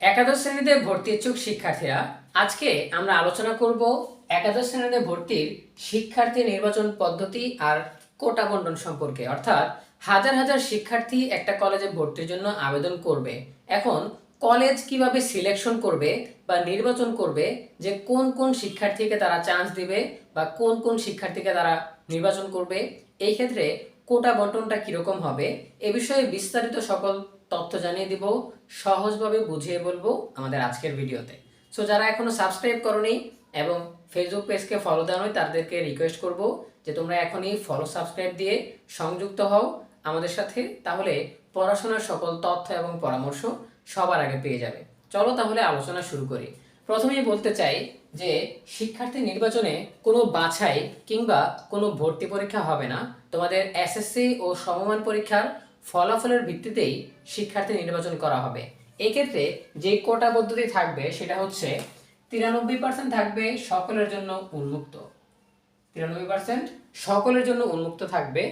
একাদশ শ্রেণীতে ভর্তি ইচ্ছুক শিক্ষার্থীরা, আজকে আমরা আলোচনা করব একাদশ শ্রেণীতে ভর্তির শিক্ষার্থী নির্বাচন পদ্ধতি আর কোটা বন্টন সম্পর্কে। অর্থাৎ হাজার হাজার শিক্ষার্থী একটা কলেজে ভর্তির জন্য আবেদন করবে। এখন কলেজ কিভাবে সিলেকশন করবে বা নির্বাচন করবে যে কোন কোন শিক্ষার্থীকে তারা চান্স দিবে বা কোন কোন শিক্ষার্থীকে তারা নির্বাচন করবে, এই ক্ষেত্রে কোটা বন্টনটা কিরকম হবে, এ বিষয়ে বিস্তারিত সকল তথ্য জানিয়ে দিব, সহজভাবে বুঝিয়ে বলবো আমাদের আজকের ভিডিওতে। সো যারা এখনো সাবস্ক্রাইব করোনি এবং ফেসবুক পেজকে ফলো দেওয়া নয়, তাদেরকে রিকোয়েস্ট করব যে তোমরা এখনই ফলো সাবস্ক্রাইব দিয়ে সংযুক্ত হও আমাদের সাথে, তাহলে পড়াশোনার সকল তথ্য এবং পরামর্শ সবার আগে পেয়ে যাবে। চলো তাহলে আলোচনা শুরু করি। প্রথমেই বলতে চাই যে শিক্ষার্থী নির্বাচনে কোনো বাছাই কিংবা কোনো ভর্তি পরীক্ষা হবে না। তোমাদের এসএসসি ও সমমান পরীক্ষার ফলাফলের ভিত্তিতেই শিক্ষার্থী নির্বাচন করা হবে। এক্ষেত্রে যে কোটা পদ্ধতি থাকবে সেটা হচ্ছে 93% থাকবে সকলের জন্য উন্মুক্ত, 93% সকলের জন্য উন্মুক্ত থাকবে।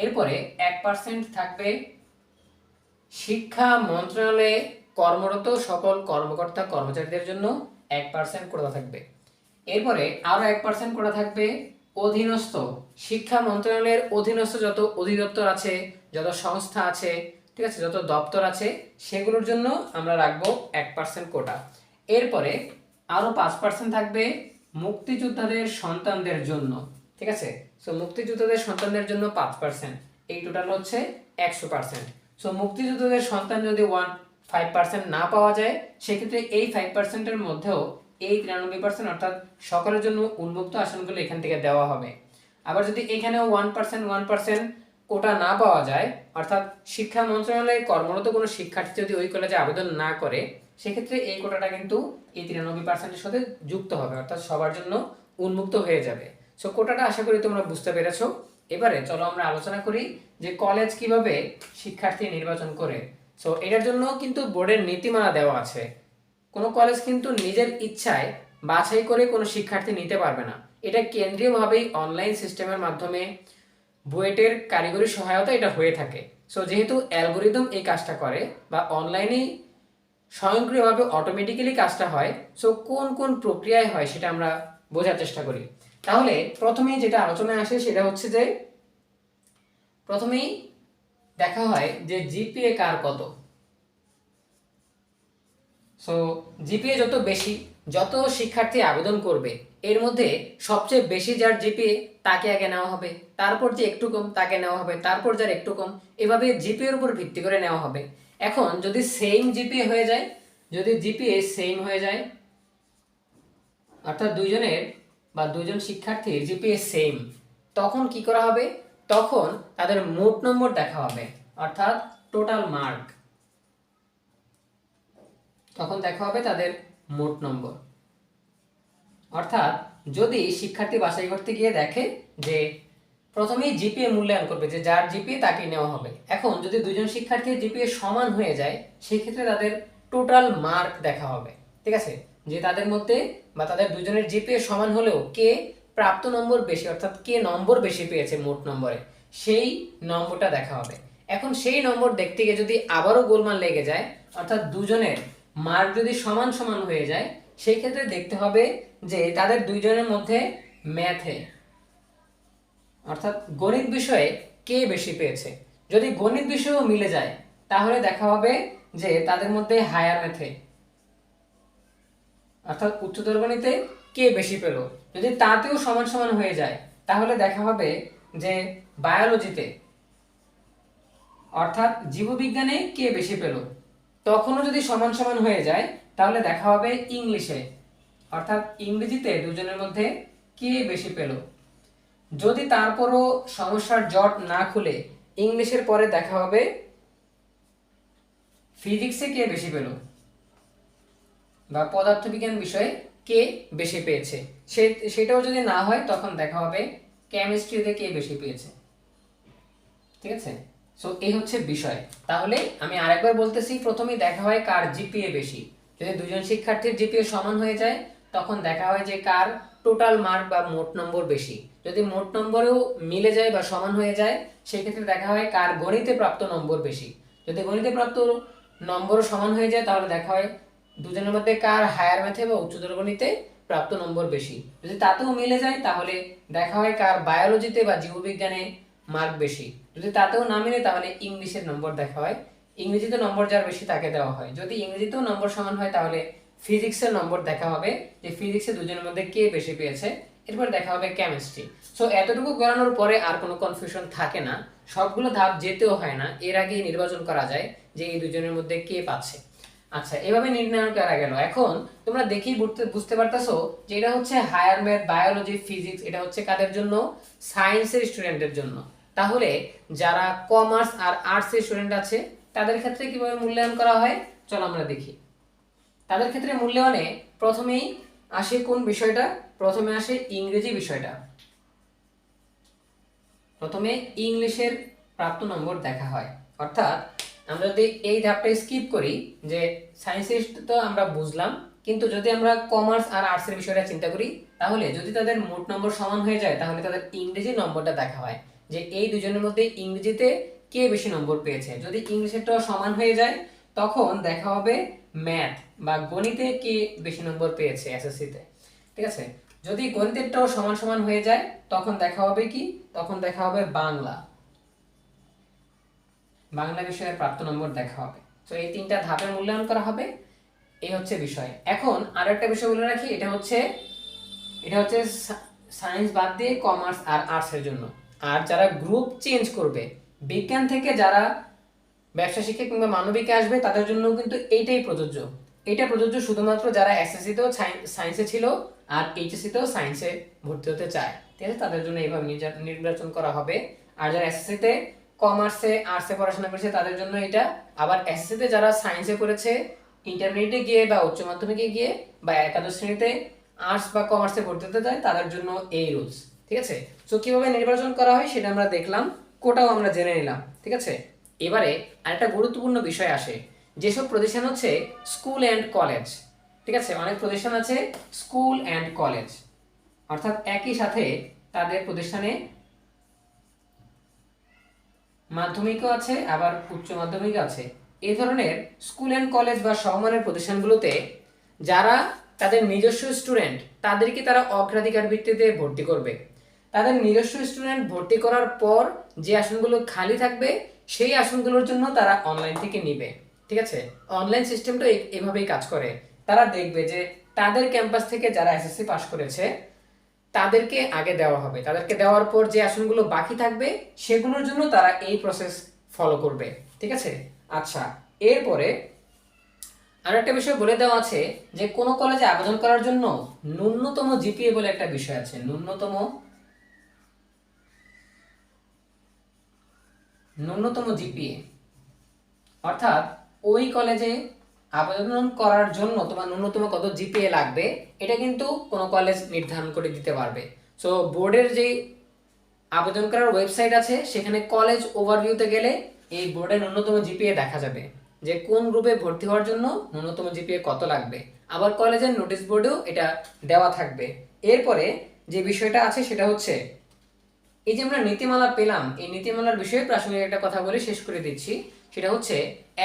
এরপরে 1% থাকবে শিক্ষা মন্ত্রণালয়ে কর্মরত সকল কর্মকর্তা কর্মচারীদের জন্য 1% কোটা থাকবে। এরপরে আরও 1% কোটা থাকবে অধীনস্থ শিক্ষা মন্ত্রণালয়ের অধীনস্থ যত অধিদপ্তর আছে, যত সংস্থা আছে, ঠিক আছে, যত দপ্তর আছে, সেগুলোর জন্য আমরা রাখবো 1% কোটা। এরপরে আরও 5% থাকবে মুক্তিযোদ্ধাদের সন্তানদের জন্য, ঠিক আছে। সো মুক্তিযোদ্ধাদের সন্তানদের জন্য 5%, এই টোটাল হচ্ছে 100%। সো মুক্তিযোদ্ধাদের সন্তান যদি 5% না পাওয়া যায়, সেক্ষেত্রে এই 5%-এর মধ্যেও এই 93% অর্থাৎ সকলের জন্য উন্মুক্ত আসনগুলো এখান থেকে দেওয়া হবে। আবার যদি এখানেও 1% কোটা না পাওয়া যায়, অর্থাৎ শিক্ষা মন্ত্রণালয়ে কর্মরত কোনো শিক্ষার্থী যদি ওই কলেজে আবেদন না করে, সেক্ষেত্রে এই কোটাটা কিন্তু এই 93%-এর সাথে যুক্ত হবে, অর্থাৎ সবার জন্য উন্মুক্ত হয়ে যাবে। সো কোটাটা আশা করি তোমরা বুঝতে পেরেছো। এবারে চলো আমরা আলোচনা করি যে কলেজ কিভাবে শিক্ষার্থী নির্বাচন করে। সো এটার জন্য কিন্তু বোর্ডের নীতিমালা দেওয়া আছে। কোনো কলেজ কিন্তু নিজের ইচ্ছায় বাছাই করে কোনো শিক্ষার্থী নিতে পারবে না। এটা কেন্দ্রীয়ভাবেই অনলাইন সিস্টেমের মাধ্যমে বুয়েটের কারিগরি সহায়তা এটা হয়ে থাকে। সো যেহেতু অ্যালগোরিদম এই কাজটা করে বা অনলাইনেই স্বয়ংক্রিয়ভাবে অটোমেটিক্যালি কাজটা হয়, সো কোন কোন প্রক্রিয়ায় হয় সেটা আমরা বোঝার চেষ্টা করি। তাহলে প্রথমেই যেটা আলোচনায় আসে সেটা হচ্ছে যে প্রথমেই দেখা হয় যে জিপিএ কার কত। সো জিপিএ যত বেশি, যত শিক্ষার্থী আবেদন করবে, এর মধ্যে সবচেয়ে বেশি যার জিপিএ তাকে আগে নেওয়া হবে, তারপর যে একটু কম তাকে নেওয়া হবে, তারপর যার একটু কম, এভাবে জিপিএর উপর ভিত্তি করে নেওয়া হবে। এখন যদি সেম জিপিএ হয়ে যায়, যদি জিপিএ সেম হয়ে যায়, অর্থাৎ দুইজনের বা দুইজন শিক্ষার্থীর জিপিএ সেম, তখন কি করা হবে? তখন তাদের মোট নম্বর দেখা হবে, অর্থাৎ টোটাল মার্ক। তখন দেখা হবে তাদের মোট নম্বর। অর্থাৎ যদি শিক্ষার্থী বাছাই করতে গিয়ে দেখে যে প্রথমেই জিপিএ মূল্যায়ন করবে, যে যার জিপিএ তাকে নেওয়া হবে। এখন যদি দুজন শিক্ষার্থীর জিপিএ সমান হয়ে যায়, সেই ক্ষেত্রে তাদের টোটাল মার্ক দেখা হবে, ঠিক আছে, যে তাদের মধ্যে বা তাদের দুজনের জিপিএ সমান হলেও কে প্রাপ্ত নম্বর বেশি, অর্থাৎ কে নম্বর বেশি পেয়েছে মোট নম্বরে, সেই নম্বরটা দেখা হবে। এখন সেই নম্বর দেখতে গিয়ে যদি আবারও গোলমাল লেগে যায়, অর্থাৎ দুজনের মার্ক যদি সমান সমান হয়ে যায়, সেই ক্ষেত্রে দেখতে হবে যে তাদের দুইজনের মধ্যে ম্যাথে, অর্থাৎ গণিত বিষয়ে কে বেশি পেয়েছে। যদি গণিত বিষয়েও মিলে যায়, তাহলে দেখা হবে যে তাদের মধ্যে হায়ার ম্যাথে, অর্থাৎ উচ্চতর গণিতে কে বেশি পেল। যদি তাতেও সমান সমান হয়ে যায়, তাহলে দেখা হবে যে বায়োলজিতে, অর্থাৎ জীববিজ্ঞানে কে বেশি পেল। তখনও যদি সমান সমান হয়ে যায়, তাহলে দেখা হবে ইংলিশে, অর্থাৎ ইংরেজিতে দুজনের মধ্যে কে বেশি পেল। যদি তারপরও সমস্যার জট না খুলে ইংলিশের পরে দেখা হবে ফিজিক্সে কে বেশি পেল বা পদার্থবিজ্ঞান বিষয়ে কে বেশি পেয়েছে। সেটাও যদি না হয়, তখন দেখা হবে কেমিস্ট্রিতে কে বেশি পেয়েছে, ঠিক আছে। সো এই হচ্ছে বিষয়। তাহলে আমি আরেকবার বলতেছি, প্রথমেই দেখা হয় কার জিপিএ বেশি। যদি দুজন শিক্ষার্থীর জিপিএ সমান হয়ে যায়, তখন দেখা হয় যে কার টোটাল মার্ক বা মোট নম্বর বেশি। যদি মোট নম্বরেও মিলে যায় বা সমান হয়ে যায়, সেক্ষেত্রে দেখা হয় কার গণিতে প্রাপ্ত নম্বর বেশি। যদি গণিতে প্রাপ্ত নম্বরও সমান হয়ে যায়, তাহলে দেখা হয় দুজনের মধ্যে কার হায়ার ম্যাথে বা উচ্চতর গণিতে প্রাপ্ত নম্বর বেশি। যদি তাতেও মিলে যায় তাহলে দেখা হয় কার বায়োলজিতে বা জীববিজ্ঞানে মার্ক বেশি। যদি তাতেও না মিলে তাহলে ইংলিশের নম্বর দেখা হয়, ইংরেজিতে নম্বর যার বেশি তাকে দেওয়া হয়। যদি ইংরেজিতেও নম্বর সমান হয় তাহলে ফিজিক্সের নম্বর দেখা হবে যে ফিজিক্সে দুজনের মধ্যে কে বেশি পেয়েছে। এরপর দেখা হবে কেমিস্ট্রি। সো এতটুকু করানোর পরে আর কোনো কনফিউশন থাকে না, সবগুলো ধাপ যেতেও হয় না, এর আগেই নির্বাচন করা যায় যে এই দুজনের মধ্যে কে পাচ্ছে। আচ্ছা, এভাবে নির্ণয় করা গেল। এখন তোমরা দেখেই বুঝতে পারতেছো যে এটা হচ্ছে হায়ার ম্যাথ, বায়োলজি, ফিজিক্স, এটা হচ্ছে কাদের জন্য? সায়েন্সের স্টুডেন্টদের জন্য। তাহলে যারা কমার্স আর আর্টসের স্টুডেন্ট আছে তাদের ক্ষেত্রে কিভাবে মূল্যায়ন করা হয় চলো আমরা দেখি। তাদের ক্ষেত্রে মূল্যায়নে প্রথমেই আসে কোন বিষয়টা? প্রথমে আসে ইংরেজি বিষয়টা। প্রথমে ইংলিশের প্রাপ্ত নম্বর দেখা হয়। অর্থাৎ আমরা যদি এই ধাপটা স্কিপ করি যে সায়েন্সের তো আমরা বুঝলাম, কিন্তু যদি আমরা কমার্স আর আর্টসের বিষয়টা চিন্তা করি তাহলে যদি তাদের মোট নম্বর সমান হয়ে যায় তাহলে তাদের ইংরেজি নম্বরটা দেখা হয় যে এই দুজনের মধ্যে ইংরেজিতে কে বেশি নম্বর পেয়েছে। যদি ইংলিশেরটাও সমান হয়ে যায় তখন দেখা হবে ম্যাথ বা গণিতে কে বেশি নম্বর পেয়েছে এসএসসিতে। ঠিক আছে, যদি গণিতেরটাও সমান সমান হয়ে যায় তখন দেখা হবে কি? তখন দেখা হবে বাংলা, বাংলা বিষয়ের প্রাপ্ত নম্বর দেখা হবে। তো এই তিনটা ধাপে মূল্যায়ন করা হবে, এই হচ্ছে বিষয়। এখন আরো একটা বিষয় বলে রাখি, এটা হচ্ছে সায়েন্স বাদ দিয়ে কমার্স আর আর্টসের জন্য। আর যারা গ্রুপ চেঞ্জ করবে, বিজ্ঞান থেকে যারা ব্যবসা শিক্ষা কিংবা মানবিকে আসবে তাদের জন্য কিন্তু এইটাই প্রযোজ্য। এটা প্রযোজ্য শুধুমাত্র যারা এসএসসিতেও সায়েন্সে ছিল আর এইচএসসিতেও সায়েন্সে ভর্তি হতে চায়। ঠিক আছে, তাদের জন্য এইভাবে নির্বাচন করা হবে। আর যারা এসএসসিতে কমার্সে আর্টসে পড়াশোনা করেছে তাদের জন্য এটা। আবার এসএসসিতে যারা সায়েন্সে করেছে ইন্টারমিডিয়েটে গিয়ে বা উচ্চ মাধ্যমিকে গিয়ে বা একাদশ শ্রেণীতে আর্টস বা কমার্সে ভর্তি হতে চায় তাদের জন্য এই রুলস। ঠিক আছে, তো কিভাবে নির্বাচন করা হয় সেটা আমরা দেখলাম, কোটাও আমরা জেনে নিলাম। ঠিক আছে, এবারে আরেকটা গুরুত্বপূর্ণ বিষয় আসে, যেসব প্রতিষ্ঠান হচ্ছে স্কুল অ্যান্ড কলেজ। ঠিক আছে, অনেক প্রতিষ্ঠান আছে স্কুল অ্যান্ড কলেজ, অর্থাৎ একই সাথে তাদের প্রতিষ্ঠানে মাধ্যমিকও আছে আবার উচ্চ মাধ্যমিক আছে। এই ধরনের স্কুল অ্যান্ড কলেজ বা সমমানের প্রতিষ্ঠানগুলোতে যারা তাদের নিজস্ব স্টুডেন্ট তাদেরকে তারা অগ্রাধিকার ভিত্তিতে ভর্তি করবে। তাদের নিজস্ব স্টুডেন্ট ভর্তি করার পর যে আসনগুলো খালি থাকবে সেই আসনগুলোর জন্য তারা অনলাইন থেকে নিবে। ঠিক আছে, অনলাইন সিস্টেমটা এভাবেই কাজ করে। তারা দেখবে যে তাদের ক্যাম্পাস থেকে যারা এসএসসি পাস করেছে তাদেরকে আগে দেওয়া হবে, তাদেরকে দেওয়ার পর যে আসনগুলো বাকি থাকবে সেগুলোর জন্য তারা এই প্রসেস ফলো করবে। ঠিক আছে, আচ্ছা, এরপরে আরেকটা বিষয় বলে দেওয়া আছে যে কোনো কলেজে আবেদন করার জন্য ন্যূনতম জিপিএ বলে একটা বিষয় আছে। ন্যূনতম জিপিএ অর্থাৎ ওই কলেজে আবেদন করার জন্য তোমার ন্যূনতম কত জিপিএ লাগবে এটা কিন্তু কোনো কলেজ নির্ধারণ করে দিতে পারবে। সো বোর্ডের যে আবেদন করার ওয়েবসাইট আছে সেখানে কলেজ ওভারভিউতে গেলে এই বোর্ডের ন্যূনতম জিপিএ দেখা যাবে যে কোন গ্রুপে ভর্তি হওয়ার জন্য ন্যূনতম জিপিএ কত লাগবে। আবার কলেজের নোটিশ বোর্ডেও এটা দেওয়া থাকবে। এরপরে যে বিষয়টা আছে সেটা হচ্ছে এই যে আমরা নীতিমালা পেলাম, এই নীতিমালার বিষয়ে প্রাসঙ্গিক একটা কথা বলে শেষ করে দিচ্ছি। সেটা হচ্ছে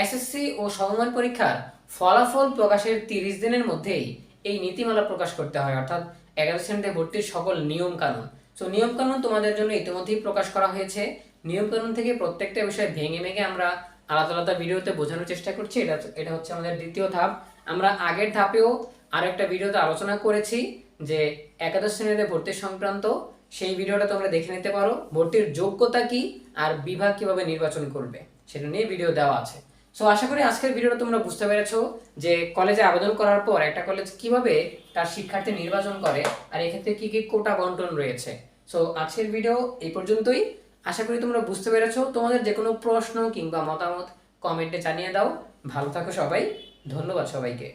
এসএসসি ও সমমান পরীক্ষার ফলাফল প্রকাশের 30 দিনের মধ্যেই এই নীতিমালা প্রকাশ করতে হয়, অর্থাৎ একাদশ শ্রেণীতে ভর্তির সকল নিয়ম কানুন। সো নিয়ম কানুন তোমাদের জন্য ইতিমধ্যেই প্রকাশ করা হয়েছে। নিয়ম কানুন থেকে প্রত্যেকটা বিষয় ভেঙে ভেঙে আমরা আলাদা আলাদা ভিডিওতে বোঝানোর চেষ্টা করছি। এটা হচ্ছে আমাদের দ্বিতীয় ধাপ। আমরা আগের ধাপেও আরেকটা ভিডিওতে আলোচনা করেছি যে একাদশ শ্রেণীতে ভর্তি সংক্রান্ত, সেই ভিডিওটা তোমরা দেখে নিতে পারো। ভর্তির যোগ্যতা কি আর বিভাগ কিভাবে নির্বাচন করবে সেটা নিয়ে ভিডিও দেওয়া আছে। সো আশা করি আজকের ভিডিওটা তোমরা বুঝতে পেরেছো যে কলেজে আবেদন করার পর একটা কলেজ কিভাবে তার শিক্ষার্থী নির্বাচন করে আর এক্ষেত্রে কি কি কোটা বন্টন রয়েছে। সো আজকের ভিডিও এই পর্যন্তই। আশা করি তোমরা বুঝতে পেরেছো। তোমাদের যে কোনো প্রশ্ন কিংবা মতামত কমেন্টে জানিয়ে দাও। ভালো থাকো সবাই, ধন্যবাদ সবাইকে।